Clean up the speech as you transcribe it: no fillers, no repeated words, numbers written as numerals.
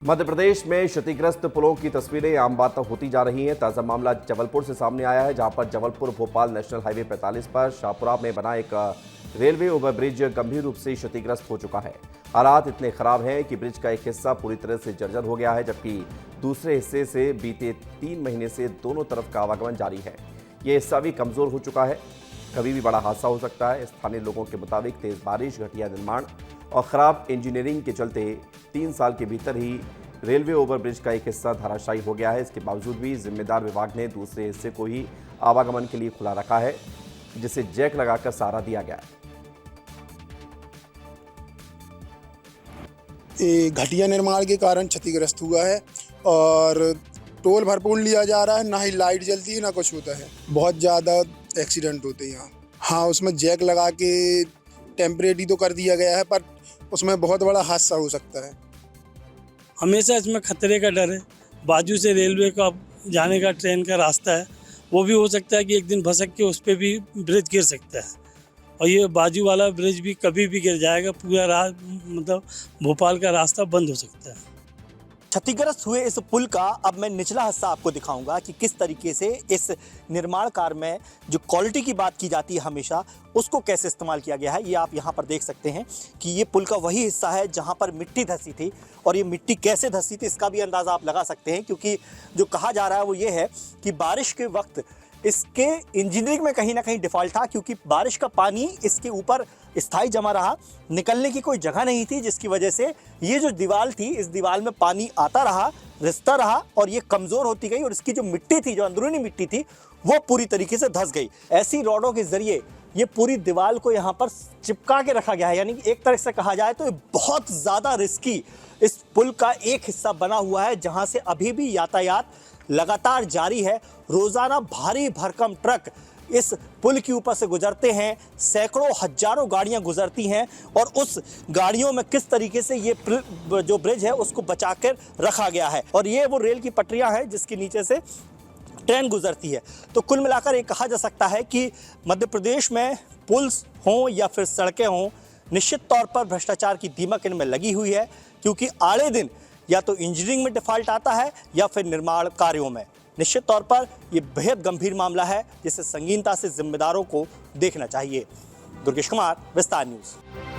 मध्य प्रदेश में क्षतिग्रस्त पुलों की तस्वीरें आम बात होती जा रही हैं। ताज़ा मामला जबलपुर से सामने आया है, जहां पर जबलपुर भोपाल नेशनल हाईवे 45 पर शाहपुरा में बना एक रेलवे ओवरब्रिज गंभीर रूप से क्षतिग्रस्त हो चुका है। हालात इतने खराब हैं कि ब्रिज का एक हिस्सा पूरी तरह से जर्जर हो गया है, जबकि दूसरे हिस्से से बीते 3 महीने से दोनों तरफ का आवागमन जारी है। ये हिस्सा भी कमजोर हो चुका है, कभी भी बड़ा हादसा हो सकता है। स्थानीय लोगों के मुताबिक तेज बारिश, घटिया निर्माण और खराब इंजीनियरिंग के चलते 3 साल के भीतर ही रेलवे ओवरब्रिज का एक हिस्सा धराशायी हो गया है। इसके बावजूद भी जिम्मेदार विभाग ने दूसरे हिस्से को ही आवागमन के लिए खुला रखा है, जिसे जैक लगाकर सहारा दिया गया है। घटिया निर्माण के कारण क्षतिग्रस्त हुआ है और टोल भरपूर लिया जा रहा है, ना ही लाइट जलती है ना कुछ होता है। बहुत ज़्यादा एक्सीडेंट होते हैं यहाँ। हाँ, उसमें जैक लगा के टेम्परेरी तो कर दिया गया है, पर उसमें बहुत बड़ा हादसा हो सकता है। हमेशा इसमें खतरे का डर है। बाजू से रेलवे का जाने का ट्रेन का रास्ता है, वो भी हो सकता है कि एक दिन भसक के उस पर भी ब्रिज गिर सकता है और ये बाजू वाला ब्रिज भी कभी भी गिर जाएगा। पूरा मतलब भोपाल का रास्ता बंद हो सकता है। क्षतिग्रस्त हुए इस पुल का अब मैं निचला हिस्सा आपको दिखाऊंगा कि किस तरीके से इस निर्माण कार्य में जो क्वालिटी की बात की जाती है हमेशा, उसको कैसे इस्तेमाल किया गया है। ये आप यहाँ पर देख सकते हैं कि ये पुल का वही हिस्सा है जहाँ पर मिट्टी धंसी थी, और ये मिट्टी कैसे धंसी थी इसका भी अंदाज़ा आप लगा सकते हैं, क्योंकि जो कहा जा रहा है वो ये है कि बारिश के वक्त इसके इंजीनियरिंग में कहीं ना कहीं डिफ़ॉल्ट था, क्योंकि बारिश का पानी इसके ऊपर स्थायी जमा रहा, निकलने की कोई जगह नहीं थी, जिसकी वजह से ये जो दीवार थी, इस दीवार में पानी आता रहा, रिसता रहा और ये कमज़ोर होती गई, और इसकी जो मिट्टी थी, जो अंदरूनी मिट्टी थी, वो पूरी तरीके से धंस गई। ऐसी रॉडों के ज़रिए ये पूरी दीवार को यहाँ पर चिपका के रखा गया है। यानी कि एक तरह से कहा जाए तो ये बहुत ज़्यादा रिस्की इस पुल का एक हिस्सा बना हुआ है, जहाँ से अभी भी यातायात लगातार जारी है। रोज़ाना भारी भरकम ट्रक इस पुल के ऊपर से गुजरते हैं, सैकड़ों हजारों गाड़ियां गुजरती हैं, और उस गाड़ियों में किस तरीके से ये जो ब्रिज है उसको बचा कर रखा गया है। और ये वो रेल की पटरियां हैं जिसके नीचे से ट्रेन गुजरती है। तो कुल मिलाकर ये कहा जा सकता है कि मध्य प्रदेश में पुल्स हों या फिर सड़कें हों, निश्चित तौर पर भ्रष्टाचार की दीमक इनमें लगी हुई है, क्योंकि आड़े दिन या तो इंजीनियरिंग में डिफ़ॉल्ट आता है या फिर निर्माण कार्यों में। निश्चित तौर पर यह बेहद गंभीर मामला है, जिसे संगीनता से जिम्मेदारों को देखना चाहिए। दुर्गेश कुमार, विस्तार न्यूज़।